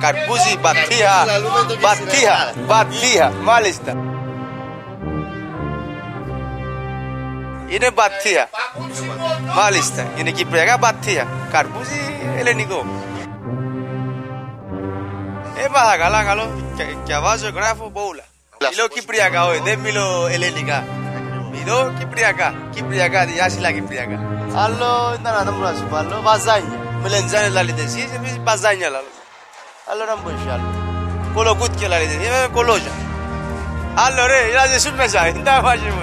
Καρπούζι, μπατία, μάλιστα. Είναι μπατία, μάλιστα, είναι κυπριακά μπατία. Καρπούζι, ελληνικό. Έμαθα καλό, και βάζω, γράφω πολλά. Μιλώ κυπριακά, όχι, δεν μιλώ ελληνικά. Μιλώ κυπριακά, διάσυλα κυπριακά. Άλλο, ήταν να μου σου πω, άλλο, βαζάνια. Με λεντζάνε λαλείτε εσείς, εμείς βαζάνια λαλό. Άλλο να μου έχει άλλο. Κολοκούτια λαλείτε, είμαι κολόζια. Άλλο ρε, ilaze σου μέσα, είναι τα βάζει μου.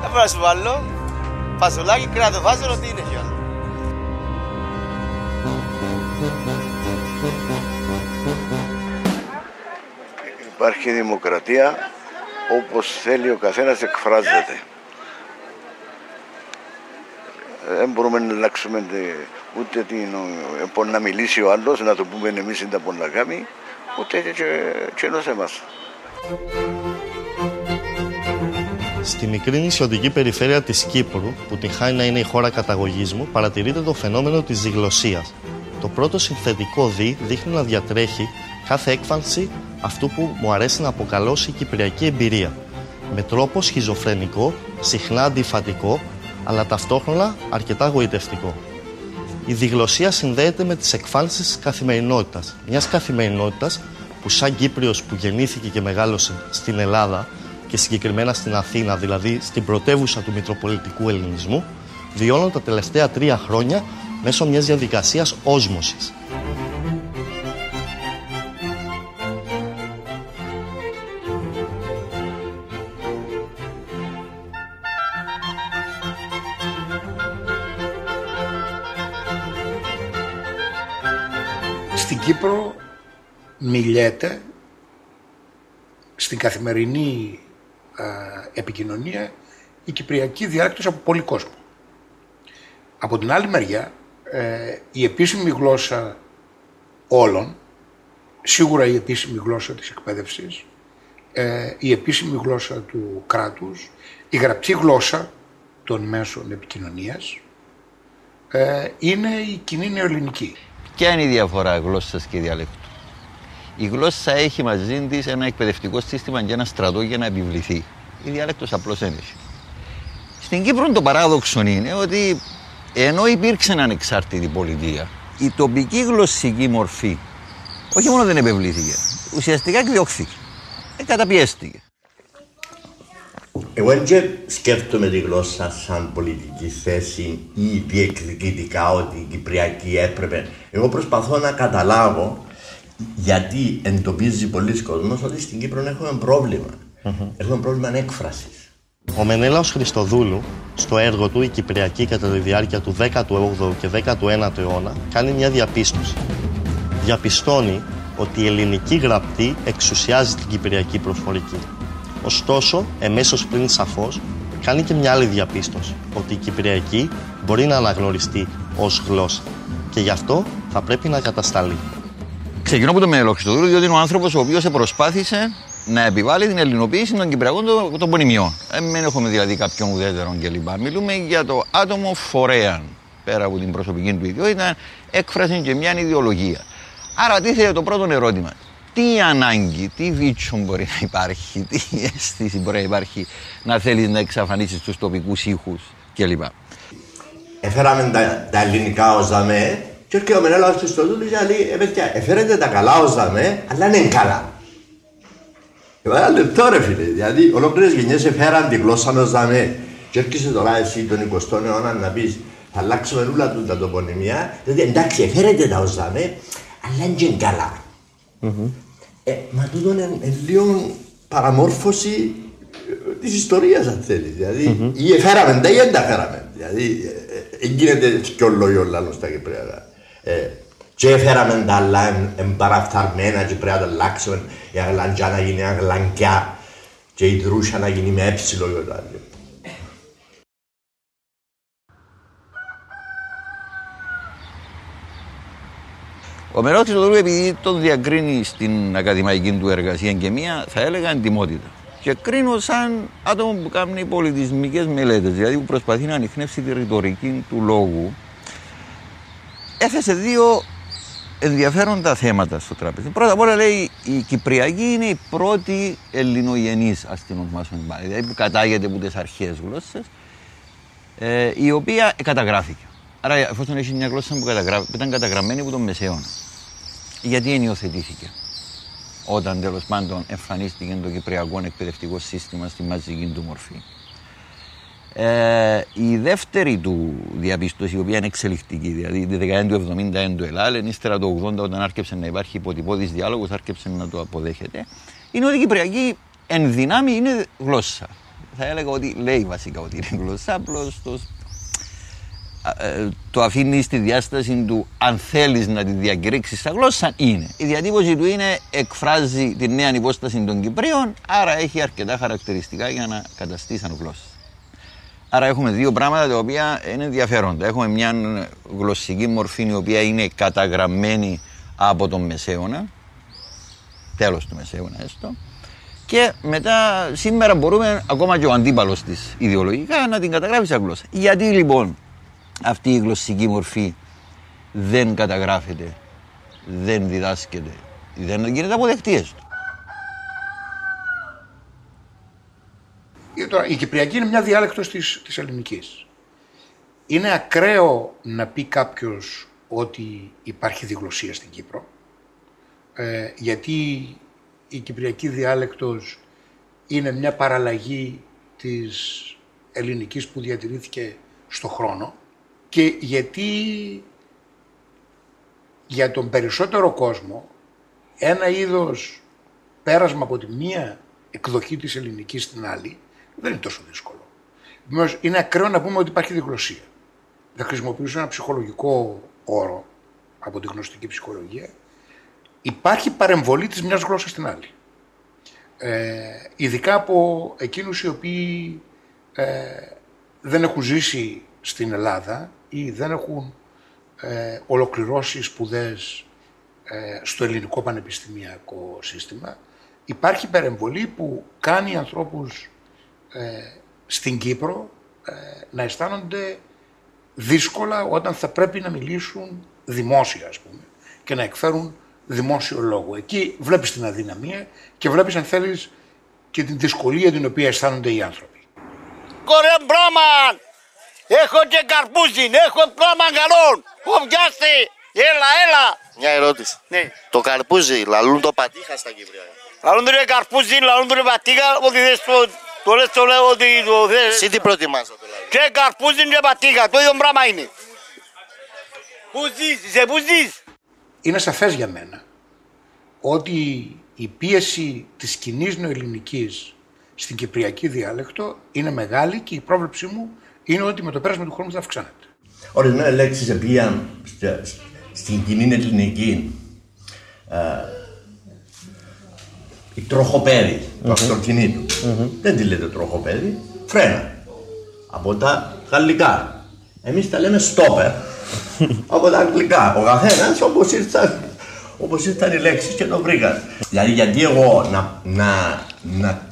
Δεν μπορώ να σου πω άλλο. Φασολάκι, κράτο, φάσολο, τι είναι και άλλο. Υπάρχει δημοκρατία όπως θέλει ο καθένας εκφράζεται. Δεν μπορούμε να αλλάξουμε ούτε να μιλήσει ο άλλος, να το πούμε εμείς είναι τα πονακάμι, ούτε και ενός εμάς. Στη μικρή νησιωτική περιφέρεια της Κύπρου, που την χάνει να είναι η χώρα καταγωγής μου, παρατηρείται το φαινόμενο της διγλωσσίας. Το πρώτο συνθετικό δείχνει να διατρέχει κάθε έκφανση αυτού που μου αρέσει να αποκαλώ η κυπριακή εμπειρία. Με τρόπο σχιζοφρενικό, συχνά αντιφατικό, αλλά ταυτόχρονα αρκετά γοητευτικό. Η διγλωσσία συνδέεται με τις εκφάνσεις της καθημερινότητας. Μιας καθημερινότητας που σαν Κύπριος που γεννήθηκε και μεγάλωσε στην Ελλάδα και συγκεκριμένα στην Αθήνα, δηλαδή στην πρωτεύουσα του μητροπολιτικού ελληνισμού, βιώνω τα τελευταία 3 χρόνια μέσω μιας διαδικασίας όσμωσης. Στην Κύπρο μιλιέται στην καθημερινή επικοινωνία η κυπριακή διάλεκτος από πολύ κόσμο. Από την άλλη μεριά, η επίσημη γλώσσα όλων, σίγουρα η επίσημη γλώσσα της εκπαίδευσης, η επίσημη γλώσσα του κράτους, η γραπτή γλώσσα των μέσων επικοινωνίας, είναι η κοινή νεοελληνική. Ποια είναι η διαφορά γλώσσας και διαλέκτου? Η γλώσσα έχει μαζί της ένα εκπαιδευτικό σύστημα και ένα στρατό για να επιβληθεί. Η διάλεκτος απλώς ένιωσε. Στην Κύπρο το παράδοξο είναι ότι ενώ υπήρξε ανεξάρτητη πολιτεία, η τοπική γλωσσική μορφή όχι μόνο δεν επιβλήθηκε, ουσιαστικά εκδιώχθηκε, καταπιέστηκε. Εγώ δεν σκέφτομαι τη γλώσσα σαν πολιτική θέση ή διεκδικητικά ότι η Κυπριακή έπρεπε. Εγώ προσπαθώ να καταλάβω γιατί εντοπίζει πολλοί κόσμος ότι στην Κύπρο έχουμε πρόβλημα. Έχουμε πρόβλημα έκφρασης. Ο Μενέλαος Χριστοδούλου, στο έργο του «Η Κυπριακή κατά τη διάρκεια του 18ου και 19ου αιώνα», κάνει μια διαπίστωση. Διαπιστώνει ότι η ελληνική γραπτή εξουσιάζει την κυπριακή προφορική. Ωστόσο, εμέσως πριν σαφώς, κάνει και μια άλλη διαπίστωση, ότι η κυπριακή μπορεί να αναγνωριστεί ως γλώσσα και γι' αυτό θα πρέπει να κατασταλεί. Ξεκινώ από τον Μενέλαο Χριστοδούλου, διότι είναι ο άνθρωπος ο οποίος προσπάθησε να επιβάλλει την ελληνοποίηση των κυπριακών των πονημιών. Δεν έχουμε δηλαδή κάποιον ουδέτερον κλπ. Μιλούμε για το άτομο φορέαν, πέρα από την προσωπική του ιδιότητα, έκφραση και μια ιδεολογία. Άρα τίθεται το πρώτο ερώτημα. Τι ανάγκη, τι βίτσο μπορεί να υπάρχει, τι αίσθηση μπορεί να υπάρχει να θέλεις να εξαφανίσεις τους τοπικούς ήχους κλπ. Έφεραμε τα ελληνικά ως δαμέ και έρχεται ο Μενέλαος Χριστοδούλου και λέει παιδιά, έφερετε τα καλά ως δαμέ, αλλά είναι καλά. Ένα λεπτό ρε φίλε, δηλαδή ολόκληρες γενιές έφεραν τη γλώσσα ως δαμέ και έρχεσαι τώρα εσύ τον 20ο αιώνα να πεις θα αλλάξουμε όλα του τα τοπονημία, δηλαδή εντάξει έφερετε τα ως δαμέ, αλλά είναι καλά. Μα τούτο είναι λίγο παραμόρφωση της ιστορίας αν θέλεις, δηλαδή ή εφέραμε τα ή δεν τα φέραμε, δηλαδή γίνεται πιο λόγιο λάλλον στα Κυπριακά. Και έφεραμε τα αλλά εμπαραφθαρμένα και πρέπει να τα αλλάξουμε, η αγλαντζά να γίνει αγλανκιά και η δρούσα να γίνει με έψιλο και το άλλο. Ο Μενέλαος Χριστοδούλου, επειδή τον διακρίνει στην ακαδημαϊκή του εργασία και μία, θα έλεγα εντιμότητα. Και κρίνω σαν άτομο που κάνει πολιτισμικές μελέτες, δηλαδή που προσπαθεί να ανιχνεύσει τη ρητορική του λόγου. Έθεσε δύο ενδιαφέροντα θέματα στο τραπέζι. Πρώτα απ' όλα λέει η Κυπριακή είναι η πρώτη ελληνογενής, ας την ονομάσουμε πάλι, δηλαδή που κατάγεται από τις αρχαίες γλώσσες, η οποία καταγράφηκε. Άρα, εφόσον έχει μια γλώσσα που ήταν καταγραμμένη από τον Μεσαίωνα, γιατί ενιοθετήθηκε όταν τέλος πάντων εμφανίστηκε το κυπριακό εκπαιδευτικό σύστημα στη μαζική του μορφή. Η δεύτερη του διαπίστωση, η οποία είναι εξελικτική, δηλαδή τη δεκαετία του 70 εν του Ελλάλεν, ύστερα το 80 όταν άρχισε να υπάρχει υποτυπώδης διάλογος, άρχισε να το αποδέχεται, είναι ότι η Κυπριακή εν δυνάμει είναι γλώσσα. Θα έλεγα ότι λέει βασικά ότι είναι γλώσσα, απλώς το αφήνει στη διάσταση του αν θέλεις να τη διακηρύξεις σαν γλώσσα είναι. Η διατύπωση του είναι εκφράζει τη νέα υπόσταση των Κυπρίων, άρα έχει αρκετά χαρακτηριστικά για να καταστεί σαν γλώσσα. Άρα έχουμε δύο πράγματα τα οποία είναι ενδιαφέροντα. Έχουμε μια γλωσσική μορφή η οποία είναι καταγραμμένη από τον Μεσαίωνα, τέλος του Μεσαίωνα έστω, και μετά σήμερα μπορούμε ακόμα και ο αντίπαλος της ιδεολογικά να την καταγράφει σαν γλώσσα. Γιατί λοιπόν αυτή η γλωσσική μορφή δεν καταγράφεται, δεν διδάσκεται, δεν γίνεται αποδεκτή έστω? Η Κυπριακή είναι μια διάλεκτος της ελληνικής. Είναι ακραίο να πει κάποιος ότι υπάρχει διγλωσσία στην Κύπρο, γιατί η Κυπριακή διάλεκτος είναι μια παραλλαγή της ελληνικής που διατηρήθηκε στο χρόνο και γιατί για τον περισσότερο κόσμο ένα είδος πέρασμα από τη μία εκδοχή της ελληνικής στην άλλη δεν είναι τόσο δύσκολο. Είναι ακραίο να πούμε ότι υπάρχει διγλωσσία. Θα χρησιμοποιήσω ένα ψυχολογικό όρο από τη γνωστική ψυχολογία. Υπάρχει παρεμβολή της μιας γλώσσας στην άλλη. Ειδικά από εκείνους οι οποίοι δεν έχουν ζήσει στην Ελλάδα ή δεν έχουν ολοκληρώσει σπουδές στο ελληνικό πανεπιστημιακό σύστημα. Υπάρχει παρεμβολή που κάνει ανθρώπους στην Κύπρο να αισθάνονται δύσκολα όταν θα πρέπει να μιλήσουν δημόσια, ας πούμε, και να εκφέρουν δημόσιο λόγο. Εκεί βλέπεις την αδυναμία και βλέπεις, αν θέλεις, και την δυσκολία την οποία αισθάνονται οι άνθρωποι. Κορέ μπράμαν! Έχω και καρπούζιν, έχω πράγμα καλόν! Πιάστε! Έλα! Μια ερώτηση. Ναι. Το καρπούζι, λαλούν το πατήχα στα Κυπριακά. Λαλούν τον καρπούζιν, λαλούν τον πατήχα, ότι δεν το λέω ότι το θες. Εσύ τι προτιμάς να το λέει? Και καρπούζιν και πατήχα, το ίδιο πράγμα είναι. Πού ζεις, είσαι πού ζεις? Είναι σαφές για μένα ότι η πίεση της κοινής νεοελληνικής στην κυπριακή διάλεκτο είναι μεγάλη και η πρόβλεψή μου είναι ότι με το πέρασμα του χρόνου θα αυξάνεται. Ορισμένες λέξεις επίαν στην κοινή ελληνική. Η τροχοπέδη, το αυτοκινήτου. Δεν τη λέτε τροχοπέδη, φρένα. Από τα γαλλικά. Εμείς τα λέμε στόπερ. Από τα αγγλικά. Ο καθένας όπως ήρθαν οι λέξεις και το βρήκαν. Δηλαδή γιατί εγώ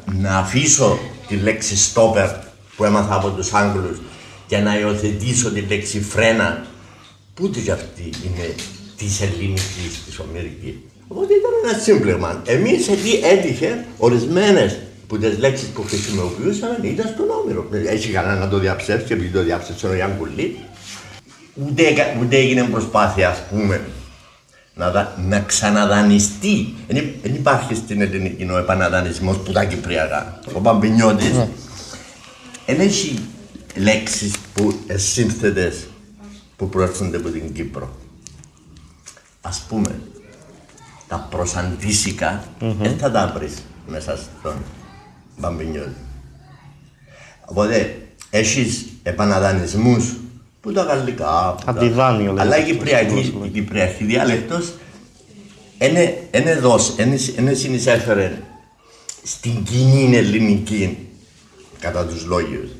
να αφήσω τη λέξη στόπερ που έμαθα από τους Άγγλους και να υιοθετήσω τη λέξη φρένα, που ούτε κι αυτή είναι της ελληνικής, της Αμερικής. Οπότε ήταν ένα σύμπλεγμα. Εμείς εκεί έτυχε ορισμένες που τις λέξεις που χρησιμοποιούσαμε ήταν στον Όμηρο. Έχει κανένα να το διαψεύσει, επειδή το διαψεύσει ο Γιάνν Κουλή. Ούτε έγινε προσπάθεια, ας πούμε, να ξαναδανιστεί. Δεν υπάρχει στην ελληνική ο επαναδανισμός που τα κυπριακά. Ο Παμπινιώτης δεν έχει λέξεις που σύνθετες που προέρχονται από την Κύπρο. Ας πούμε, τα προσαντήσικα δεν θα τα βρεις μέσα στον Μπαμπινιώτη. Οπότε έχεις επαναδανισμούς που τα γαλλικά, αλλά η κυπριακή διάλεκτος είναι συνεισέφερε στην κοινή ελληνική κατά τους λόγιους,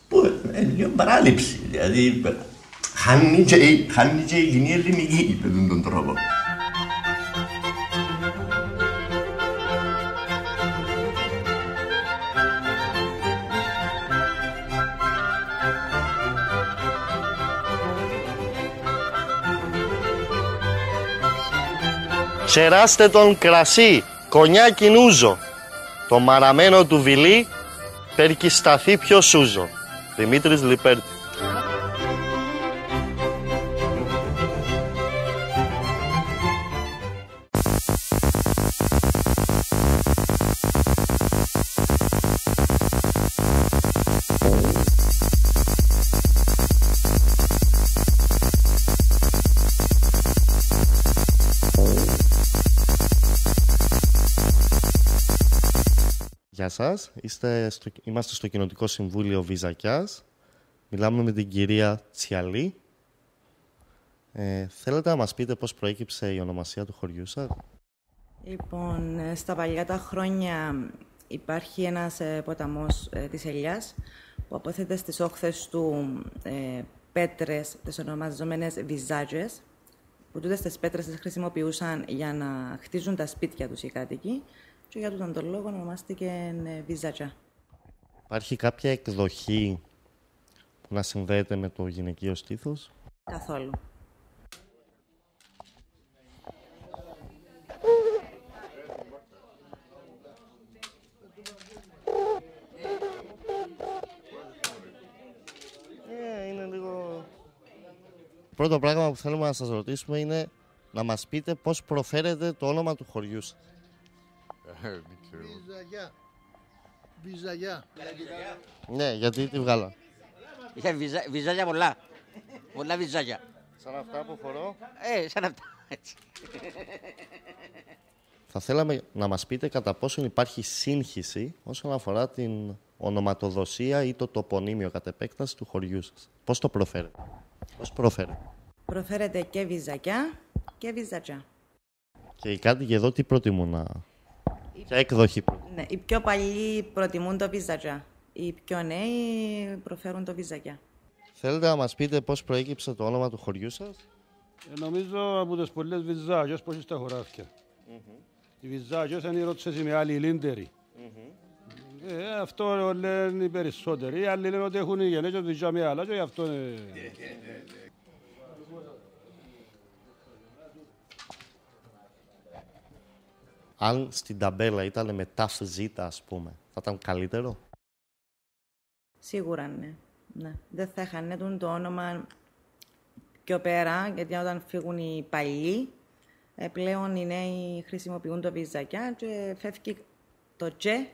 που είναι λίγο παράληψη, δηλαδή χάνει και η κοινή ελληνική με τον τρόπο. Ξεράστε τον κρασί, κονιάκι νούζο. Το μαραμένο του βιλί, περκισταθεί πιο σούζο. Δημήτρης Λιπέρτη. Γεια σας, είμαστε στο Κοινοτικό Συμβούλιο Βυζακιάς. Μιλάμε με την κυρία Τσιαλή. Θέλετε να μας πείτε πώς προέκυψε η ονομασία του χωριού σας? Λοιπόν, στα παλιά τα χρόνια υπάρχει ένας ποταμός της Ελιάς που αποθέτει στις όχθες του πέτρες, τις ονομαζόμενες βυζάτζες, που τούτες τις πέτρες τις χρησιμοποιούσαν για να χτίζουν τα σπίτια τους οι κάτοικοι. Και για τούτον τον λόγο ονομάστηκε βυζάτζα. Υπάρχει κάποια εκδοχή που να συνδέεται με το γυναικείο στήθος? Καθόλου. Είναι λίγο... Πρώτο πράγμα που θέλουμε να σας ρωτήσουμε είναι να μας πείτε πώς προφέρετε το όνομα του χωριού σας. Βυζαγιά. Ναι, γιατί τη βγάλα? Είχε βυζάκια πολλά. Πολλά βυζάκια. Σαν αυτά που φορώ. Σαν αυτά. Έτσι. Θα θέλαμε να μας πείτε κατά πόσον υπάρχει σύγχυση όσον αφορά την ονοματοδοσία ή το τοπονύμιο κατ' επέκταση του χωριού σας. Πώς το προφέρετε? Πώς προφέρετε? Προφέρετε και βυζακιά και βυζατζά. Και οι κάτοικοι εδώ τι προτιμούν Ποια εκδοχή? Ναι, οι πιο παλιοί προτιμούν το βυζατζά. Οι πιο νέοι προφέρουν το βυζακιά. Θέλετε να μας πείτε πώς προέκυψε το όνομα του χωριού σας? Νομίζω από τις πολλές βυζάκες που έχει στα χωράφια. Οι βυζάκες είναι οι ροτσές με άλλοι λίντεροι. Αυτό λένε οι περισσότεροι. Οι άλλοι λένε ότι έχουν γενέκες βυζά με άλλα και γι' αυτό είναι... Αν στην ταμπέλα ήταν με ταφ ζήτα, ας πούμε, θα ήταν καλύτερο? Σίγουρα ναι. Ναι. Δεν θα είχαν το όνομα πιο πέρα, γιατί όταν φύγουν οι παλιοί, πλέον οι νέοι χρησιμοποιούν το βυζακιά και φεύγει το «τσε»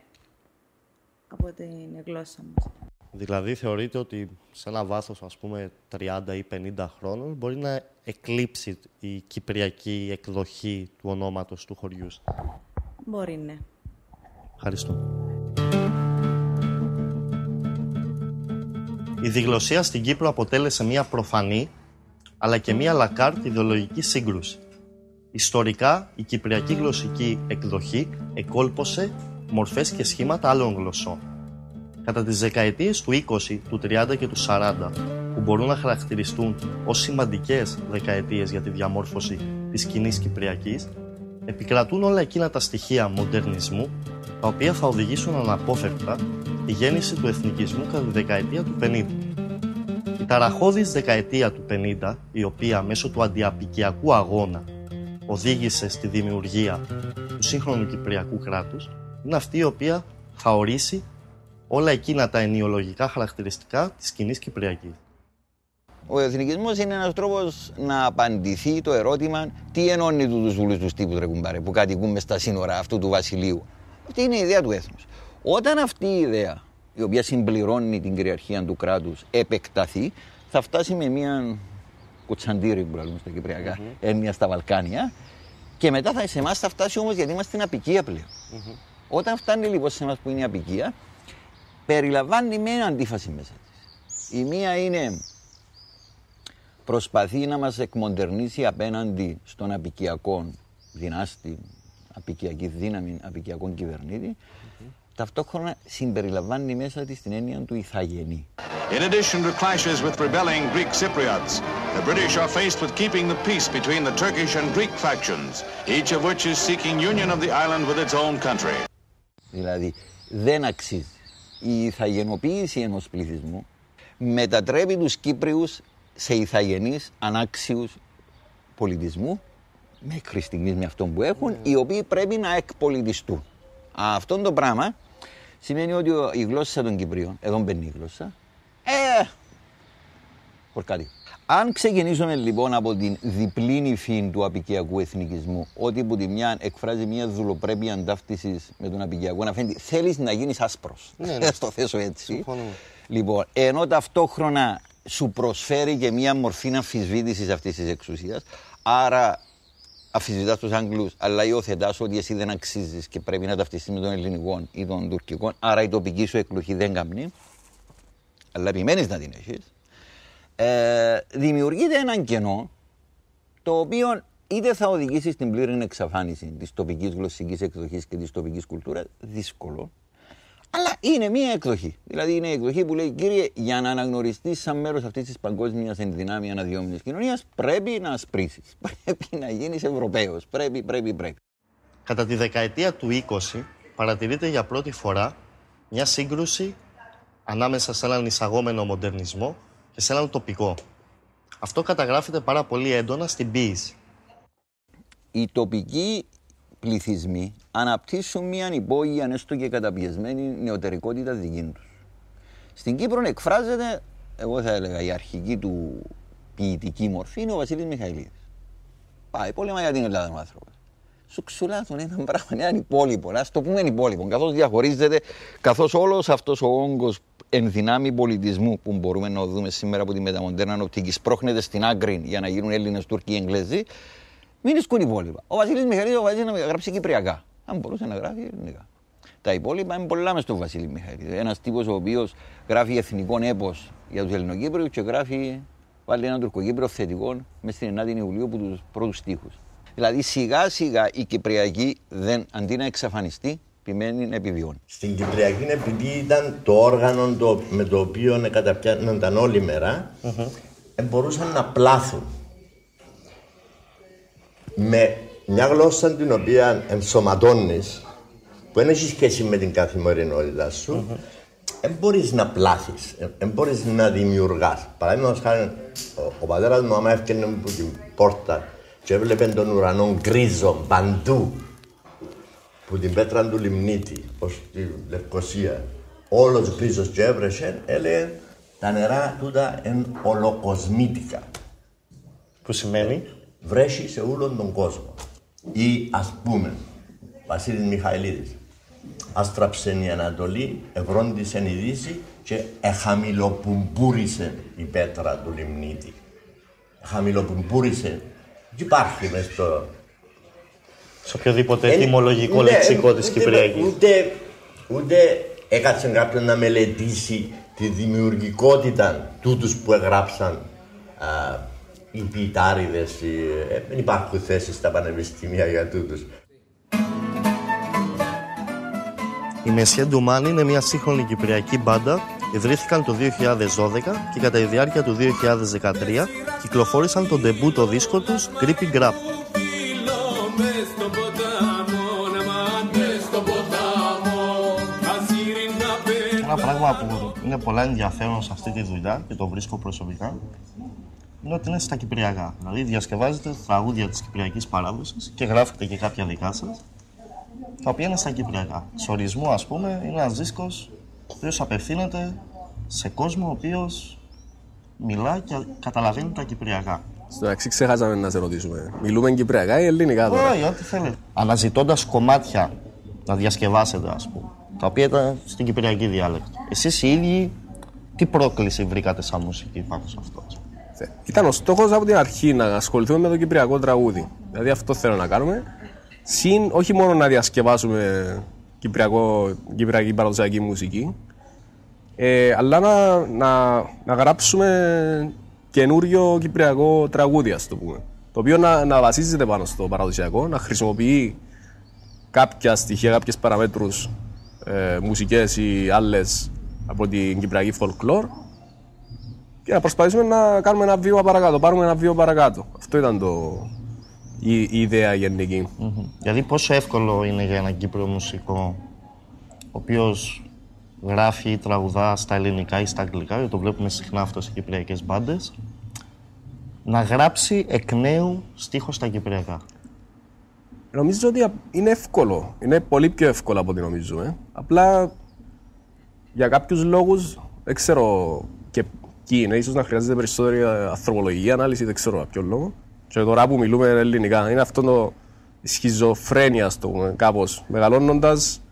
από την γλώσσα μας. Δηλαδή θεωρείτε ότι σε ένα βάθος, ας πούμε, 30 ή 50 χρόνων μπορεί να εκλείψει η κυπριακή εκδοχή του ονόματος του χωριού? Μπορεί, ναι. Ευχαριστώ. Η διγλωσσία στην Κύπρο αποτέλεσε μια προφανή, αλλά και μια λακάρτ ιδεολογική σύγκρουση. Ιστορικά, η κυπριακή γλωσσική εκδοχή εκόλπωσε μορφές και σχήματα άλλων γλωσσών. Κατά τις δεκαετίες του 20, του 30 και του 40, που μπορούν να χαρακτηριστούν ως σημαντικές δεκαετίες για τη διαμόρφωση της κοινής κυπριακής, επικρατούν όλα εκείνα τα στοιχεία μοντερνισμού, τα οποία θα οδηγήσουν αναπόφευκτα τη γέννηση του εθνικισμού κατά τη δεκαετία του 50. Η ταραχώδης δεκαετία του 50, η οποία μέσω του αντιαπικιακού αγώνα οδήγησε στη δημιουργία του σύγχρονου κυπριακού κράτους, είναι αυτή η οποία θα ορίσει όλα εκείνα τα ενιολογικά χαρακτηριστικά της κοινής κυπριακής. Ο εθνικισμός είναι ένας τρόπος να απαντηθεί το ερώτημα τι ενώνει τους όλους τους τύπους ρε κουμπάρε, που κατοικούν μες στα σύνορα αυτού του βασιλείου. Αυτή είναι η ιδέα του έθνους. Όταν αυτή η ιδέα, η οποία συμπληρώνει την κυριαρχία του κράτους, επεκταθεί, θα φτάσει με μια κουτσαντήρη που λέμε στα κυπριακά, έννοια στα Βαλκάνια, και μετά σε εμάς θα φτάσει όμως γιατί είμαστε στην απικία πλέον. Όταν φτάνει λοιπόν σε εμάς που είναι η απικία, περιλαμβάνει μια αντίφαση μέσα της. Η μία είναι προσπαθεί να μας εκμοντερνήσει απέναντι στον απικιακό δυνάστη, απικιακή δύναμη, απικιακό κυβερνήτη, ταυτόχρονα συμπεριλαμβάνει μέσα της την έννοια του ηθαγενή. In addition to clashes with rebelling Greek Cypriots, the British are faced with keeping the peace between the Turkish and Greek factions, each of which is seeking union of the island with its own country. Δηλαδή, δεν αξίζει. Η ηθαγενοποίηση ενός πληθυσμού μετατρέπει τους Κύπριους σε ηθαγενείς ανάξιους πολιτισμού μέχρι στιγμής με αυτό που έχουν, οι οποίοι πρέπει να εκπολιτιστούν. Αυτό το πράγμα σημαίνει ότι η γλώσσα των Κυπρίων, εδώ μπαίνει η γλώσσα, χορκάτι. Αν ξεκινήσουμε λοιπόν από την διπλή υφή του απικιακού εθνικισμού, ότι από τη μια εκφράζει μια δουλοπρέπεια ταύτισης με τον απικιακό, να φαίνεται θέλεις να γίνεις άσπρος. Ναι. Στο θέσω έτσι. Συμφωνούμε. Λοιπόν, ενώ ταυτόχρονα σου προσφέρει και μια μορφή αμφισβήτησης αυτής της εξουσίας, άρα αμφισβητάς τους Άγγλους, αλλά υιοθετάς ότι εσύ δεν αξίζεις και πρέπει να ταυτιστείς με τον ελληνικό ή τον τουρκικό, άρα η τοπική σου εκλογή δεν καμνεί, αλλά επιμένεις να την έχεις. Δημιουργείται έναν κενό το οποίο είτε θα οδηγήσει στην πλήρη εξαφάνιση της τοπικής γλωσσικής εκδοχής και της τοπικής κουλτούρας, δύσκολο, αλλά είναι μία εκδοχή. Δηλαδή είναι η εκδοχή που λέει, κύριε, για να αναγνωριστείς σαν μέρος αυτής της παγκόσμιας εν δυνάμει αναδυόμενης κοινωνίας, πρέπει να ασπρήσεις, πρέπει να γίνεις Ευρωπαίος, πρέπει. Κατά τη δεκαετία του 20 παρατηρείται για πρώτη φορά μια σύγκρουση ανάμεσα σε έναν εισαγόμενο μοντερνισμό και σε έναν τοπικό. Αυτό καταγράφεται πάρα πολύ έντονα στην ποίηση. Οι τοπικοί πληθυσμοί αναπτύσσουν μια υπόγεια, έστω και καταπιεσμένη νεωτερικότητα δική τους. Στην Κύπρο εκφράζεται, εγώ θα έλεγα, η αρχική του ποιητική μορφή είναι ο Βασίλης Μιχαηλίδης. Πάει πόλεμα για την Ελλάδα ο άνθρωπος. Σου ξουλά τον έναν πράγμα, έναν υπόλοιπο, ας το πούμε υπόλοιπο, καθώς διαχωρίζεται, καθώς όλος αυτός ο όγκος εν δυνάμει πολιτισμού που μπορούμε να δούμε σήμερα από τη μεταμοντέρνα οπτική σπρώχνεται στην άκρη για να γίνουν Έλληνες, Τούρκοι, Εγγλέζοι, μην ισκούν υπόλοιπα. Ο Βασίλης Μιχαηλίδης να γράψει κυπριακά. Αν μπορούσε να γράφει ελληνικά. Τα υπόλοιπα είναι πολλά μες στον Βασίλη Μιχαηλίδη. Ένας τύπος ο οποίος γράφει εθνικό έπος για τους Ελληνοκύπριους και γράφει πάλι έναν τουρκοκύπριο θετικό μες στην 9η Ιουλίου από τους πρώτους στίχους. Δηλαδή σιγά σιγά η Κυπριακή αντί να εξαφανιστεί, επιμένει να επιβιώνει. Στην Κυπριακή, επειδή ήταν το όργανο με το οποίο καταπιάνονταν όλη μέρα, μπορούσαν να πλάθουν. Με μια γλώσσα την οποία ενσωματώνεις, που δεν έχει σχέση με την καθημερινότητα σου, δεν μπορείς να πλάθεις, δεν μπορείς να δημιουργάς. Παραδείγματος χάρη, ο πατέρας μου, άμα έφτιανε από την πόρτα και έβλεπε τον ουρανό γκρίζο παντού, που την πέτρα του Λιμνίτη, ως τη Λευκοσία, όλος γκρίζος και έβρεσε, έλεγε τα νερά τούτα είναι ολοκοσμήτικα. Που σημαίνει? Βρέσει σε όλον τον κόσμο. Ή ας πούμε, Βασίλης Μιχαηλίδης, άστραψε η Ανατολή, ευρώντισε η Δύση και εχαμηλοπομπούρισε η πέτρα του Λιμνίτη. Εχαμηλοπομπούρισε. Τι υπάρχει μες στο... Σε οποιοδήποτε ετυμολογικό λεξικό της Κυπριακής. Ούτε έκατσε κάποιον να μελετήσει τη δημιουργικότητα τούτους που εγγράψαν οι ποιητάριδες. Δεν υπάρχουν θέσεις στα πανεπιστήμια για τούτους. Η Μεσσία Ντουμάνη είναι μια σύγχρονη κυπριακή μπάντα. Ιδρύθηκαν το 2012 και κατά τη διάρκεια του 2013 κυκλοφόρησαν τον ντεμπούτο δίσκο τους Creepy Grab. Ένα πράγμα που είναι πολλά ενδιαφέρον σε αυτή τη δουλειά και το βρίσκω προσωπικά είναι ότι είναι στα κυπριακά. Δηλαδή διασκευάζετε τραγούδια της κυπριακής παράδοσης και γράφετε και κάποια δικά σας, τα οποία είναι στα κυπριακά. Σορισμού, ας πούμε, είναι ένας δίσκος ο οποίος απευθύνεται σε κόσμο ο οποίος μιλά και καταλαβαίνει τα κυπριακά. Στο μεταξύ ξεχάσαμε να σε ρωτήσουμε. Μιλούμε κυπριακά ή ελληνικά τώρα? Όχι, ό,τι θέλετε. Αναζητώντας κομμάτια να διασκευάσετε, ας πούμε, τα οποία ήταν στην κυπριακή διάλεκτο. Εσείς οι ίδιοι τι πρόκληση βρήκατε σαν μουσική πάνω σε αυτό? Ήταν ο στόχος από την αρχή να ασχοληθούμε με το κυπριακό τραγούδι. Δηλαδή αυτό θέλω να κάνουμε. Συν όχι μόνο να διασκευάσουμε κυπριακή παραδοσιακή μουσική, αλλά να γράψουμε καινούριο κυπριακό τραγούδι, ας το πούμε. Το οποίο να βασίζεται πάνω στο παραδοσιακό, να χρησιμοποιεί κάποια στοιχεία, κάποιες παραμέτρους μουσικές ή άλλες από την κυπριακή folklore και να προσπαθήσουμε να κάνουμε ένα βήμα παρακάτω, πάρουμε ένα βήμα παρακάτω. Αυτό ήταν η ιδέα γενική. Δηλαδή πόσο εύκολο είναι για έναν Κύπριο μουσικό ο οποίος γράφει ή τραγουδά στα ελληνικά ή στα αγγλικά, γιατί το βλέπουμε συχνά αυτό σε κυπριακές μπάντες, να γράψει εκ νέου στίχο στα κυπριακά? Νομίζω ότι είναι εύκολο. Είναι πολύ πιο εύκολο από ό,τι νομίζουμε. Απλά για κάποιους λόγους δεν ξέρω και ποιοι είναι. Ίσως να χρειάζεται περισσότερη ανθρωπολογική ανάλυση, δεν ξέρω για ποιον λόγο. Και τώρα που μιλούμε ελληνικά, είναι αυτό το σχιζοφρένεια, ας το πούμε, κάπως. Μεγαλώνοντας,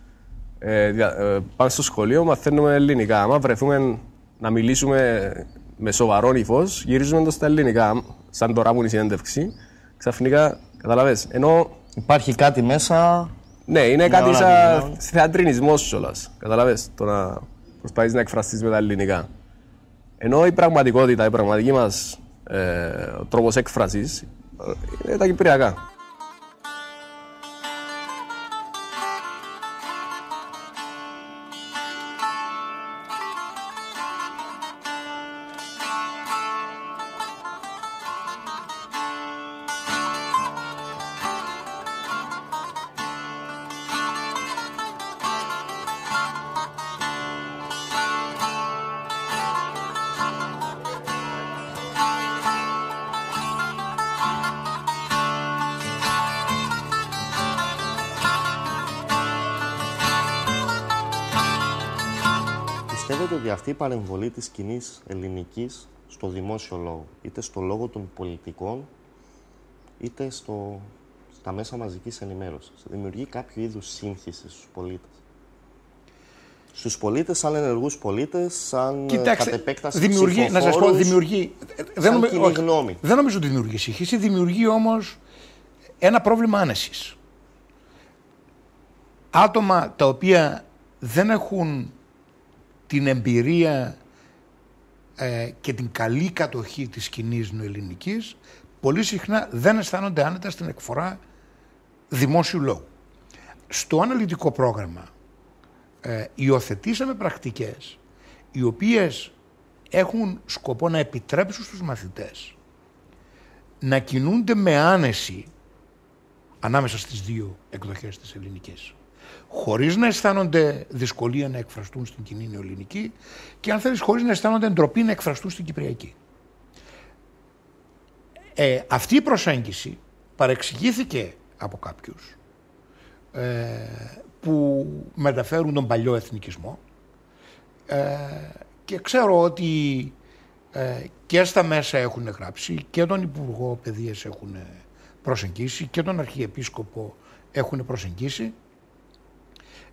πάμε στο σχολείο, μαθαίνουμε ελληνικά. Άμα βρεθούμε να μιλήσουμε με σοβαρό ύφος, γυρίζουμε το στα ελληνικά. Σαν τώρα που είναι η συνέντευξη, ξαφνικά καταλαβες. Ενώ υπάρχει κάτι μέσα. Ναι, είναι κάτι σαν θεατρινισμός κιόλας. Καταλαβες, το να προσπαθείς να εκφραστείς με τα ελληνικά. Ενώ η πραγματικότητα, η πραγματική μας τρόπος έκφρασης είναι τα κυπριακά. Πιστεύετε ότι αυτή η παρεμβολή της κοινής ελληνικής στο δημόσιο λόγο, είτε στο λόγο των πολιτικών, είτε στα μέσα μαζικής ενημέρωσης, δημιουργεί κάποιο είδους σύγχυση στους πολίτες? Στους πολίτες, σαν ενεργούς πολίτες, σαν κατ' επέκταση ψηφοφόρους, να σας πω, δημιουργεί, σαν κοινή γνώμη. Δεν νομίζω ότι δημιουργεί σύγχυση, δημιουργεί όμως ένα πρόβλημα άνεσης. Άτομα τα οποία δεν έχουν την εμπειρία και την καλή κατοχή της κοινής νοελληνικής, πολύ συχνά δεν αισθάνονται άνετα στην εκφορά δημόσιου λόγου. Στο αναλυτικό πρόγραμμα υιοθετήσαμε πρακτικές οι οποίες έχουν σκοπό να επιτρέψουν στους μαθητές να κινούνται με άνεση ανάμεσα στις δύο εκδοχές της ελληνικής, χωρίς να αισθάνονται δυσκολία να εκφραστούν στην κοινή νεοελληνική και αν θέλεις χωρίς να αισθάνονται ντροπή να εκφραστούν στην κυπριακή. Αυτή η προσέγγιση παρεξηγήθηκε από κάποιους που μεταφέρουν τον παλιό εθνικισμό και ξέρω ότι και στα μέσα έχουν γράψει και τον Υπουργό Παιδείας έχουν προσεγγίσει και τον Αρχιεπίσκοπο έχουν προσεγγίσει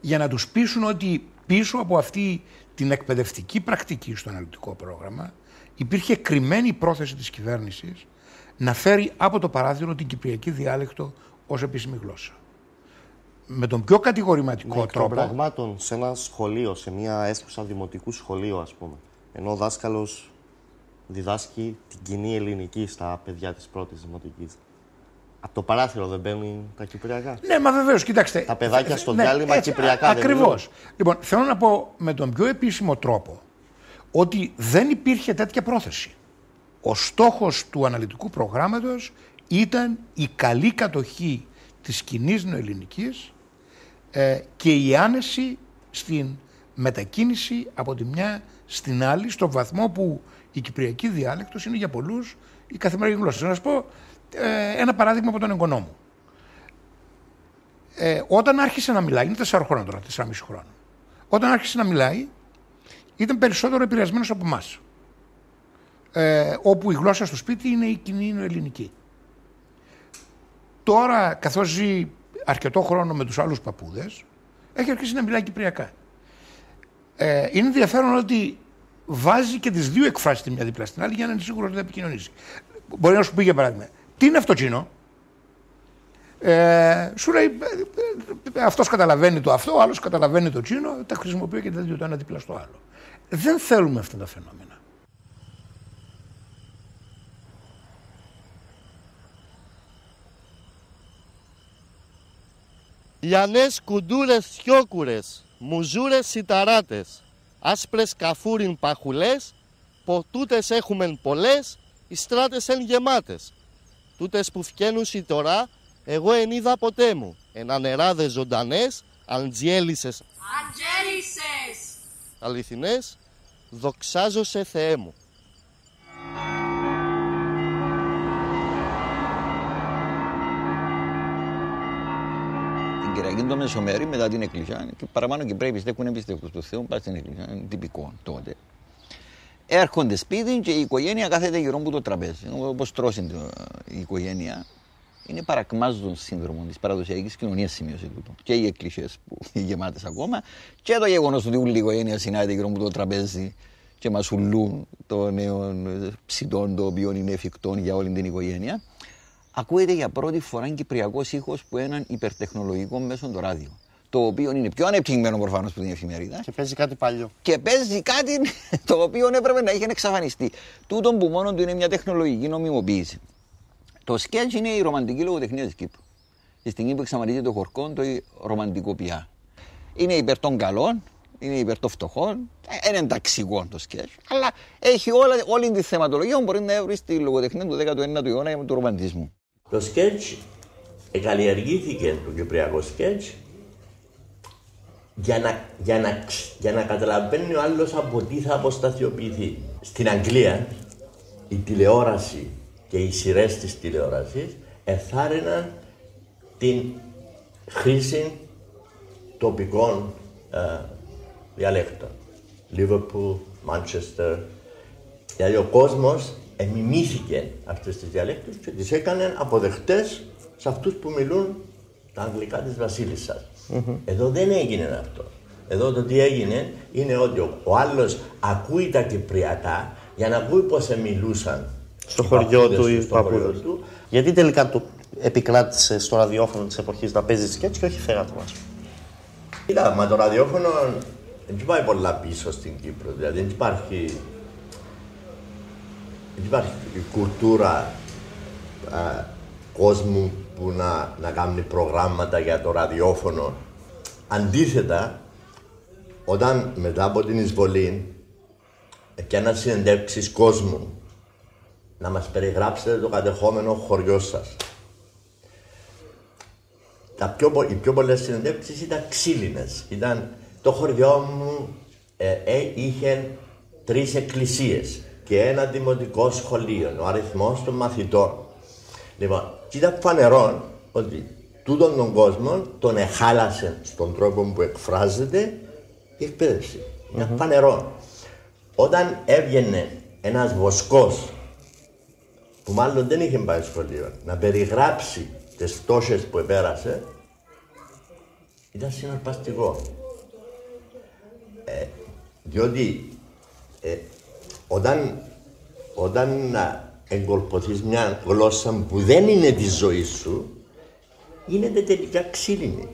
για να τους πείσουν ότι πίσω από αυτή την εκπαιδευτική πρακτική στο αναλυτικό πρόγραμμα υπήρχε κρυμμένη πρόθεση της κυβέρνησης να φέρει από το παράθυρο την κυπριακή διάλεκτο ως επίσημη γλώσσα. Με τον πιο κατηγορηματικό τρόπο. Πραγμάτων σε ένα σχολείο, σε μια αίθουσα δημοτικού σχολείου, ας πούμε, ενώ ο δάσκαλος διδάσκει την κοινή ελληνική στα παιδιά της πρώτης δημοτικής. Από το παράθυρο δεν μπαίνουν τα κυπριακά? Ναι, μα βεβαίως, κοιτάξτε. Τα παιδάκια στο διάλειμμα κυπριακά δεν μπαίνουν? Ακριβώς. Λοιπόν, θέλω να πω με τον πιο επίσημο τρόπο ότι δεν υπήρχε τέτοια πρόθεση. Ο στόχος του αναλυτικού προγράμματος ήταν η καλή κατοχή της κοινής νοελληνικής και η άνεση στην μετακίνηση από τη μια στην άλλη, στον βαθμό που η κυπριακή διάλεκτος είναι για πολλούς η καθημερινή γλώσσα. Να σας πω ένα παράδειγμα από τον εγγονό μου. Όταν άρχισε να μιλάει, είναι 4 χρόνια τώρα, 4,5 χρόνια. Όταν άρχισε να μιλάει, ήταν περισσότερο επηρεασμένος από εμάς. Όπου η γλώσσα στο σπίτι είναι η κοινή νοελληνική. Τώρα, καθώς ζει αρκετό χρόνο με τους άλλους παππούδες, έχει αρχίσει να μιλάει κυπριακά. Είναι ενδιαφέρον ότι βάζει και τις δύο εκφράσεις τη μια δίπλα στην άλλη για να είναι σίγουρο ότι θα επικοινωνήσει. Μπορεί να σου πει για παράδειγμα, τι είναι αυτό τσίνο? Σου λέει, αυτός καταλαβαίνει το αυτό, ο άλλος καταλαβαίνει το τσίνο, τα χρησιμοποιεί και τα δύο το ένα δίπλα στο άλλο. Δεν θέλουμε αυτά τα φαινόμενα. Λιανές, κουντούρες, σιώκουρες, μουζούρες, σιταράτες, άσπρες καφούριν παχουλές, ποτούτες έχουμεν πολλές, οι στράτες εν γεμάτες. Τούτες που φκαίνουσι τώρα, εγώ εν είδα ποτέ μου, εν ανεράδες ζωντανές, αντζιέλισσες. Αντζέλισσες! Αληθινές, δοξάζω σε Θεέ μου. Εκείνο το μεσομέρι μετά την εκκλησιά, και παραπάνω και πρέπει πιστεύουν εμπιστεύουν στο Θεό, πας στην εκκλησιά, είναι τυπικό τότε. Έρχονται σπίτι και η οικογένεια κάθεται γύρω από το τραπέζι. Όπως τρώσει η οικογένεια, είναι παρακμάζον σύνδρομο της παραδοσιακής κοινωνίας σημείωση τούτο. Και οι εκκλησίες που είναι γεμάτες ακόμα, και το γεγονός ότι όλη η οικογένεια συνάδεται γύρω από το τραπέζι και μασουλούν το νέο ψητό, το οποίο είναι εφικτό για όλη την οικογένεια. Ακούεται για πρώτη φορά κυπριακός ήχος που έναν υπερτεχνολογικό μέσο το ράδιο. Το οποίο είναι πιο ανεπτυγμένο προφανώς που την εφημερίδα. Και παίζει κάτι παλιό. Και παίζει κάτι το οποίο έπρεπε να είχε εξαφανιστεί. Τούτον που μόνο του είναι μια τεχνολογική νομιμοποίηση. Το σκέτς είναι η ρομαντική λογοτεχνία της Κύπρου. Στη στιγμή που εξαφανίζεται το χορκό, το ρομαντικό πια. Είναι υπέρ των καλών, είναι υπέρ των φτωχών. Είναι ενταξικό το σκέτς. Αλλά έχει όλη τη θεματολογία που μπορεί να βρει στη λογοτεχνία του 19ου αιώνα του ρομαντισμού. Το σκέτς καλλιεργήθηκε, το κυπριακό σκέτς, για να καταλαβαίνει ο άλλος από τι θα αποσταθιοποιηθεί. Στην Αγγλία η τηλεόραση και οι σειρές της τηλεόρασης εθάρρυναν την χρήση τοπικών διαλέκτων. Liverpool, Manchester. Δηλαδή ο κόσμος μιμήθηκε αυτές τις διαλέκτους και τις έκανε αποδεκτές σε αυτούς που μιλούν τα αγγλικά της βασίλισσας. Εδώ δεν έγινε αυτό. Εδώ το τι έγινε είναι ότι ο άλλος ακούει τα κυπριακά για να ακούει πώς μιλούσαν στο χωριό του ή παππούδες του. Γιατί τελικά το επικράτησε στο ραδιόφωνο της εποχής να παίζει σκέτς και όχι θέατρο μας? Κοίτα, μα το ραδιόφωνο δεν πάει πολλά πίσω στην Κύπρο. Δηλαδή δεν υπάρχει η κουλτούρα κόσμου που να κάνει προγράμματα για το ραδιόφωνο. Αντίθετα, όταν μετά από την εισβολή έκαναν συνεντεύξεις κόσμου να μας περιγράψετε το κατεχόμενο χωριό σας. Οι πιο πολλές συνεντεύξεις ήταν ξύλινες. Ήταν το χωριό μου είχε 3 εκκλησίες και ένα δημοτικό σχολείο, ο αριθμός των μαθητών. Λοιπόν, και ήταν φανερό ότι τούτον τον κόσμο τον εχάλασε στον τρόπο που εκφράζεται η εκπαίδευση. Είναι φανερό. Όταν έβγαινε ένας βοσκός, που μάλλον δεν είχε πάει σχολείο, να περιγράψει τις φτώχειες που επέρασε, ήταν συναρπαστικό. Διότι όταν εγκολποθείς μια γλώσσα που δεν είναι τη ζωή σου, γίνεται τελικά ξύλινη.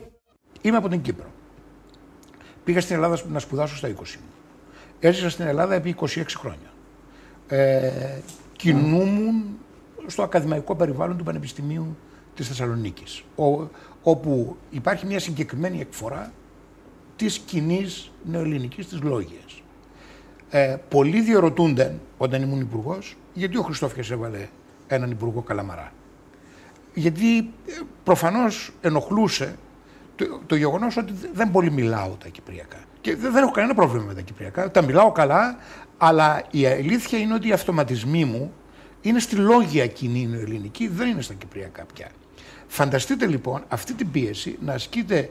Είμαι από την Κύπρο. Πήγα στην Ελλάδα να σπουδάσω στα 20 μου. Έζησα στην Ελλάδα επί 26 χρόνια. Κινούμουν στο ακαδημαϊκό περιβάλλον του Πανεπιστημίου της Θεσσαλονίκης, όπου υπάρχει μια συγκεκριμένη εκφορά της κοινής νεοελληνικής της λόγιας. Πολλοί διερωτούνται, όταν ήμουν υπουργός, γιατί ο Χριστόφιας έβαλε έναν υπουργό Καλαμαρά. Γιατί προφανώς ενοχλούσε το γεγονός ότι δεν πολύ μιλάω τα κυπριακά. Και δεν έχω κανένα πρόβλημα με τα κυπριακά, τα μιλάω καλά, αλλά η αλήθεια είναι ότι οι αυτοματισμοί μου είναι στη λόγια κοινή νεοελληνική, δεν είναι στα κυπριακά πια. Φανταστείτε λοιπόν αυτή την πίεση να ασκείται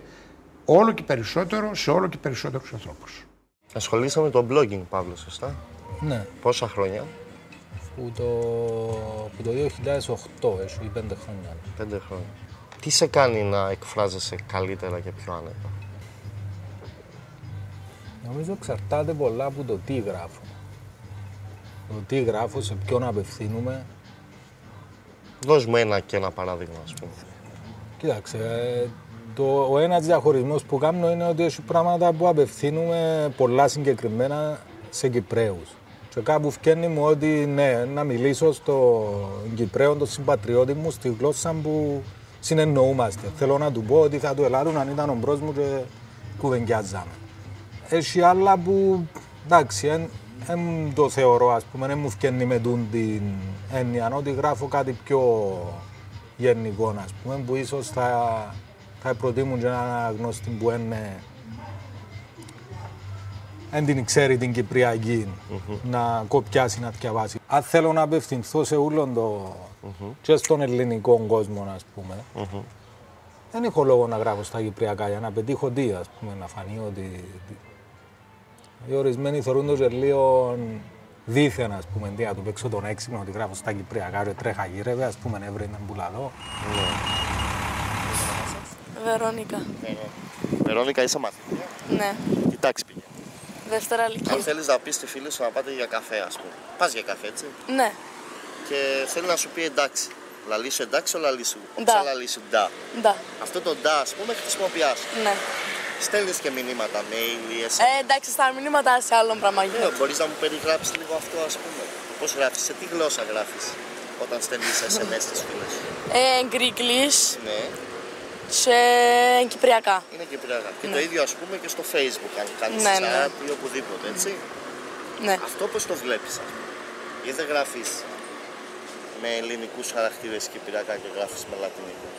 όλο και περισσότερο σε όλο και περισσότερους ανθρώπους. Ασχολείσαι με το blogging, Παύλο, σωστά? Ναι. Πόσα χρόνια? Που το 2008, έχει 5 χρόνια. 5 χρόνια. Τι σε κάνει να εκφράζεσαι καλύτερα και πιο άνετα? Νομίζω εξαρτάται πολλά από το τι γράφω. Το τι γράφω, σε ποιον απευθύνομαι. Δώσ' μου ένα παράδειγμα, ας πούμε. Κοίταξε, ο ένας διαχωρισμός που κάνω είναι ότι έχει πράγματα που απευθύνουμε πολλά συγκεκριμένα σε Κυπραίους. Και κάπου φκένει μου ότι ναι, να μιλήσω στον Κυπραίο, τον συμπατριώτη μου, στη γλώσσα που συνεννοούμαστε. Θέλω να του πω ότι θα του ελάρουν αν ήταν ο μπρος μου και κουβεντιάζαμε. Έχει άλλα που, εντάξει, δεν το θεωρώ, ας πούμε, δεν μου φκένει με την έννοια, ότι γράφω κάτι πιο γενικό, ας πούμε, που ίσως θα προτιμούν και έναν αναγνώστη που δεν την ξέρει την Κυπριακή, να κοπιάσει, να διαβάσει. Αν θέλω να απευθυνθώ σε όλον και στον ελληνικό κόσμο, ας πούμε, δεν έχω λόγο να γράφω στα κυπριακά για να πετύχω τι, ας πούμε, να φανεί ότι... Οι ορισμένοι θεωρούν το λίγο δίθεν, ας πούμε, να του παίξω τον έξυπνο, ότι γράφω στα κυπριακά, ρε τρέχα γύρευε, ας πούμε, έβρε έναν πουλαλό. Βερόνικα. Βερόνικα, είσαι μαθήτρια? Ναι. Τι τάξη πήγε? Δεύτερα λυκείου. Αν θέλεις να πεις στη φίλη σου να πάτε για καφέ, ας πούμε. Πας για καφέ, έτσι? Ναι. Και θέλει να σου πει εντάξει. Λαλή σου εντάξει, λαλή σου. Ντα. Λαλή σου ντα. Ντα. Αυτό το ντα, ας πούμε, χρησιμοποιάς. Ναι. Στέλνεις και μηνύματα, mail ή SMS. Εντάξει, στα μηνύματα σε άλλο πράγμα γίνεται. Μπορείς να μου περιγράψεις λίγο αυτό, ας πούμε. Πώς γράφεις, σε τι γλώσσα γράφεις όταν στέλνεις SMS στις φίλες σου? Γκρίκλις. Ναι. Σε κυπριακά. Είναι κυπριακά. Και Ναι. το ίδιο, ας πούμε, και στο Facebook, αν κάνεις Ναι, chat ναι. ή οπουδήποτε, έτσι. Ναι. Αυτό πώς το βλέπεις, ας πούμε? Γιατί δεν γράφεις με ελληνικούς χαρακτήρες κυπριακά και γράφεις με λατινικούς?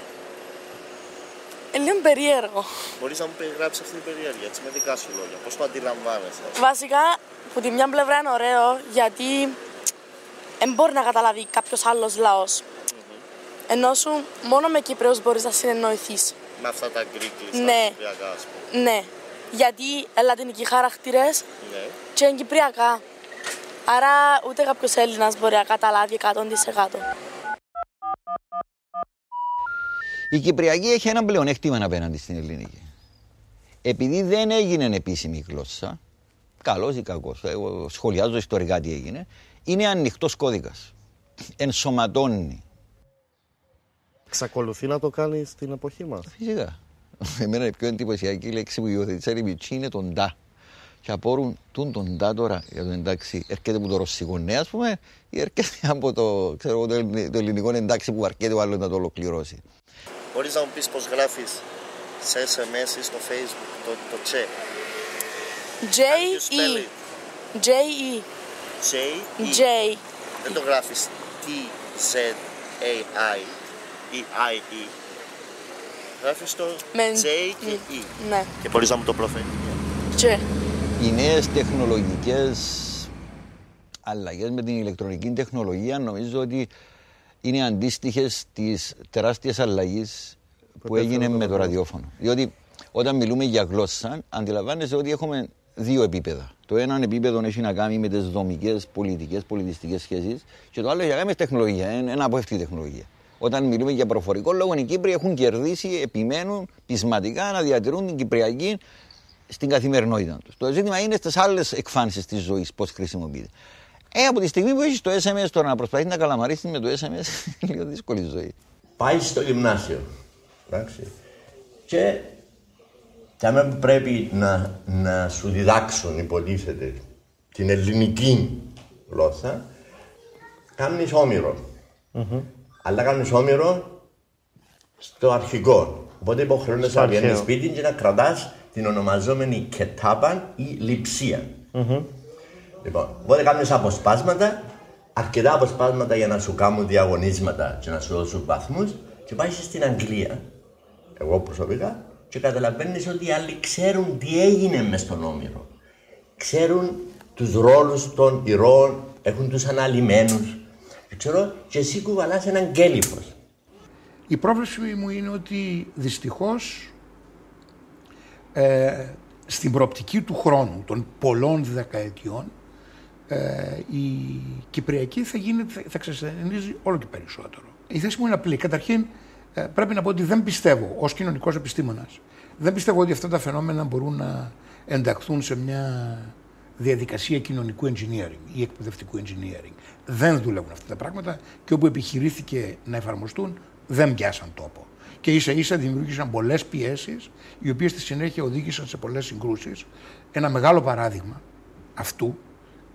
Λίγο περίεργο. Μπορείς να μου περιγράψεις αυτή την περιέργεια, έτσι, με δικά σου λόγια. Πώς το αντιλαμβάνεσαι? Βασικά, που τη μια πλευρά είναι ωραίο, γιατί δεν μπορεί να καταλάβει κάποιος άλλος λαός. Ενώ σου μόνο με Κύπρεους μπορείς να συνεννοηθείς. Με αυτά τα γκρίκλις, Ναι. τα κυπριακά, ας πούμε. Ναι. Γιατί λατινικοί χαρακτήρες Ναι. και είναι κυπριακά. Άρα ούτε κάποιος Έλληνας μπορεί να καταλάβει 100%. Η Κυπριακή έχει ένα πλεονέκτημα απέναντι στην ελληνική. Επειδή δεν έγινε επίσημη γλώσσα, καλός ή κακός, εγώ σχολιάζω ιστορικά τι έγινε, είναι ανοιχτός κώδικας. Ενσωματώνει. Εξακολουθεί να το κάνει στην εποχή μας? Φυσικά. Εμένα η πιο εντυπωσιακή λέξη που υιοθετήσα η Μιτσί είναι τον «τα». Και απόρουν τον «τα» τώρα, για το εντάξει, έρχεται από το ρωσικό ναι, ας πούμε, ή έρχεται από το, ξέρω, το ελληνικό εντάξει που αρκείται ο άλλος να το ολοκληρώσει. Μπορείς να μου πεις πώς γράφεις σε SMS ή στο Facebook το «τσε»? J-E. J-E. J-E. Δεν το γράφεις T-Z-A-I ή I-E. Γράφεις το J και E. Ναι. Και μπορείς να μου το προφέρεις? Τσε. Οι νέες τεχνολογικές αλλαγές με την ηλεκτρονική τεχνολογία νομίζω ότι είναι αντίστοιχες της τεράστιας αλλαγής που έγινε με το ραδιόφωνο. Διότι όταν μιλούμε για γλώσσα, αντιλαμβάνεσαι ότι έχουμε δύο επίπεδα. Το ένα επίπεδο έχει να κάνει με τις δομικές, πολιτικές, πολιτιστικές σχέσεις και το άλλο έχει να κάνει με τεχνολογία, ένα απόφευκτη τεχνολογία. Όταν μιλούμε για προφορικό λόγο, οι Κύπροι έχουν κερδίσει, επιμένουν πεισματικά να διατηρούν την Κυπριακή στην καθημερινότητα τους. Το ζήτημα είναι στις άλλες εκφάνσεις της ζωής, πώς χρησιμοποιείται. Από τη στιγμή που έχεις το SMS, τώρα να προσπαθείς να καλαμαρίσεις με το SMS, είναι λίγο δύσκολη ζωή. Πάει στο γυμνάσιο. Εντάξει. Και για που πρέπει να σου διδάξουν, υποτίθεται, την ελληνική γλώσσα, κάνεις όμηρο. Αλλά κάνεις όμηρο στο αρχικό. Οπότε υποχρεώνεσαι να βγαίνεις σπίτι και να κρατάς την ονομαζόμενη κετάπαν ή λειψία. Λοιπόν, οπότε κάνεις αποσπάσματα, αρκετά αποσπάσματα για να σου κάνουν διαγωνίσματα και να σου δώσουν βαθμούς και πάει στην Αγγλία, εγώ προσωπικά, και καταλαβαίνεις ότι οι άλλοι ξέρουν τι έγινε μες στον όμηρο. Ξέρουν τους ρόλους των ηρώων, έχουν τους αναλυμένους. Ξέρω, και εσύ κουβαλάς έναν κέλυφος. Η πρόβλεψη μου είναι ότι δυστυχώς στην προοπτική του χρόνου, των πολλών δεκαετιών, η Κυπριακή θα ξεσθενίζει όλο και περισσότερο. Η θέση μου είναι απλή. Καταρχήν, πρέπει να πω ότι δεν πιστεύω, ως κοινωνικός επιστήμονας, δεν πιστεύω ότι αυτά τα φαινόμενα μπορούν να ενταχθούν σε μια διαδικασία κοινωνικού engineering ή εκπαιδευτικού engineering. Δεν δουλεύουν αυτά τα πράγματα και όπου επιχειρήθηκε να εφαρμοστούν δεν πιάσαν τόπο. Και ίσα ίσα δημιούργησαν πολλές πιέσεις, οι οποίες στη συνέχεια οδήγησαν σε πολλές συγκρούσεις. Ένα μεγάλο παράδειγμα αυτού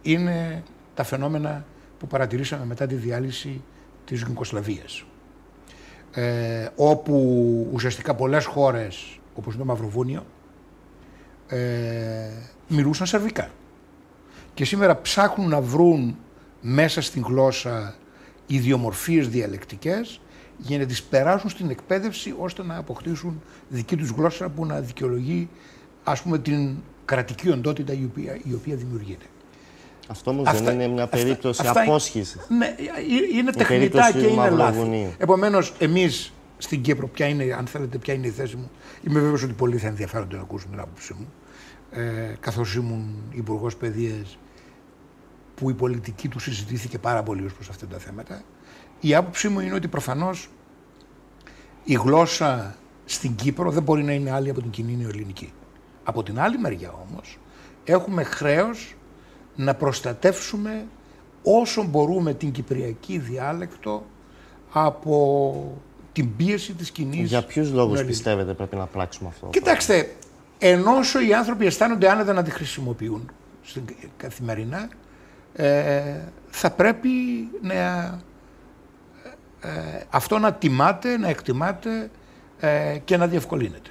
είναι τα φαινόμενα που παρατηρήσαμε μετά τη διάλυση της Ιουγκοσλαβίας. Όπου ουσιαστικά πολλές χώρες, όπως το Μαυροβούνιο, μιλούσαν σερβικά. Και σήμερα ψάχνουν να βρουν μέσα στην γλώσσα ιδιομορφίες διαλεκτικές για να τις περάσουν στην εκπαίδευση ώστε να αποκτήσουν δική τους γλώσσα που να δικαιολογεί, ας πούμε, την κρατική οντότητα η οποία δημιουργείται. Αυτό όμως δεν είναι μια περίπτωση απόσχησης? Ναι, είναι τεχνητά και είναι λάθη. Επομένως, εμείς στην Κύπρο, ποια είναι η θέση μου. Είμαι βέβαιος ότι πολλοί θα ενδιαφέρονται να ακούσουν την άποψή μου. Καθώς ήμουν υπουργός παιδείας, που η πολιτική του συζητήθηκε πάρα πολύ ως προς αυτά τα θέματα. Η άποψή μου είναι ότι προφανώς η γλώσσα στην Κύπρο δεν μπορεί να είναι άλλη από την κοινή νεοελληνική. Από την άλλη μεριά όμως, έχουμε χρέος να προστατεύσουμε όσο μπορούμε την κυπριακή διάλεκτο από την πίεση της κοινής. Για ποιους λόγους πιστεύετε πρέπει να πράξουμε αυτό? Κοιτάξτε, ενώ οι άνθρωποι αισθάνονται άνετα να τη χρησιμοποιούν καθημερινά, θα πρέπει αυτό να τιμάται, να εκτιμάται και να διευκολύνεται.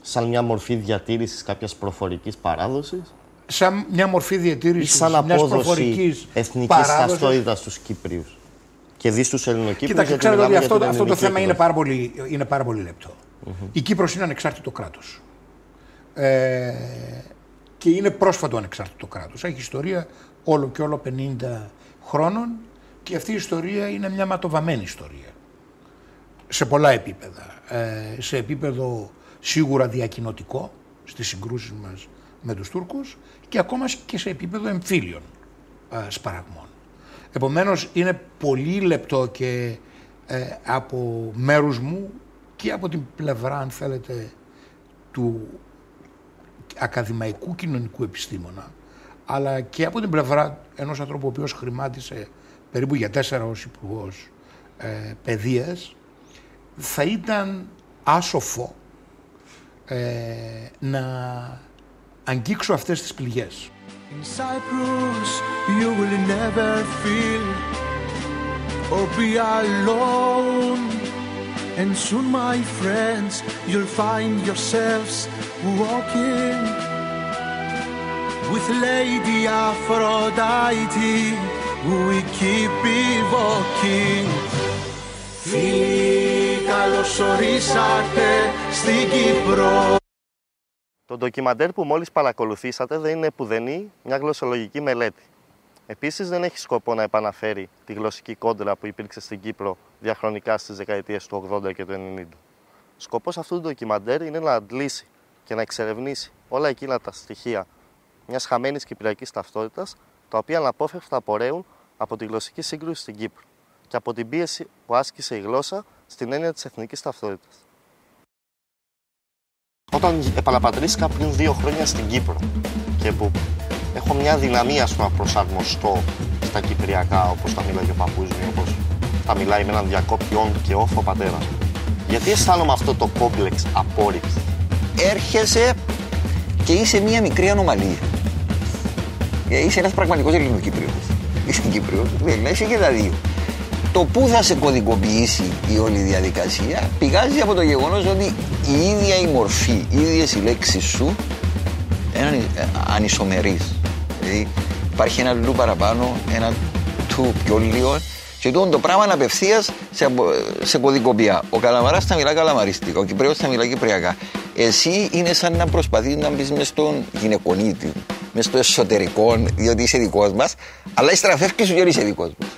Σαν μια μορφή διατήρησης κάποιας προφορικής παράδοσης? Σαν μια μορφή διατήρησης μιας προφορικής εθνικής ταυτότητας στους Κύπριους και δει στους Ελληνοκύπριους? Κοιτάξτε, ξέρετε ότι αυτό το θέμα είναι πάρα πολύ λεπτό. Η Κύπρος είναι ανεξάρτητο κράτος. Και είναι πρόσφατο ανεξάρτητο κράτος. Έχει ιστορία όλο και όλο 50 χρόνων και αυτή η ιστορία είναι μια ματοβαμμένη ιστορία. Σε πολλά επίπεδα. Σε επίπεδο σίγουρα διακοινωτικό, στις συγκρούσεις μας με τους Τούρκους, και ακόμα και σε επίπεδο εμφύλιων σπαραγμών. Επομένως είναι πολύ λεπτό και από μέρους μου και από την πλευρά, αν θέλετε, του ακαδημαϊκού κοινωνικού επιστήμονα, αλλά και από την πλευρά ενός ανθρώπου ο οποίος χρημάτισε περίπου για 4 ως υπουργός παιδείας, θα ήταν άσοφο να αγγίξω αυτές τις πληγές. In Cyprus you will never feel or be alone, and soon my friends you'll find yourselves walking with Lady Aphrodite, we keep evoking. Φίλοι, καλώς ορίσατε στην Κύπρο. Το ντοκιμαντέρ που μόλις παρακολουθήσατε δεν είναι επουδενή μια γλωσσολογική μελέτη. Επίσης δεν έχει σκοπό να επαναφέρει τη γλωσσική κόντρα που υπήρξε στην Κύπρο διαχρονικά στις δεκαετίες του 80 και του 90. Σκοπός αυτού του ντοκιμαντέρ είναι να αντλήσει και να εξερευνήσει όλα εκείνα τα στοιχεία μιας χαμένης κυπριακής ταυτότητας, τα οποία αναπόφευκτα απορρέουν από τη γλωσσική σύγκρουση στην Κύπρο και από την πίεση που άσκησε η γλώσσα στην έννοια της εθνικής ταυτότητας. Όταν επαναπατρίστηκα πριν 2 χρόνια στην Κύπρο και που έχω μια δυναμία στο να προσαρμοστώ στα κυπριακά, όπως τα μιλάει ο παππούς μου, όπως τα μιλάει με έναν διακόπτη όν και όφ ο πατέρας μου, γιατί αισθάνομαι αυτό το κόμπλεξ απόρριψη? Έρχεσαι και είσαι μια μικρή ανομαλία. Είσαι ένας πραγματικός Ελληνοκύπριος. Είσαι Κύπριος, δεν είσαι και τα δύο. Το πού θα σε κωδικοποιήσει η όλη διαδικασία πηγάζει από το γεγονός ότι η ίδια η μορφή, οι ίδιες οι λέξεις σου είναι ανισομερείς. Δηλαδή υπάρχει ένα λου παραπάνω, ένα του πιο λίγο και το πράγμα απευθείας σε κωδικοποιεί. Ο Καλαμαράς θα μιλά καλαμαρίστικα, ο Κυπρέος θα μιλά κυπριακά. Εσύ είναι σαν να προσπαθείς να μπεις μες στον γυναικονίτη, μες στο εσωτερικό, διότι είσαι δικός μας, αλλά η στραφεύκη σου και είσαι δικός μας.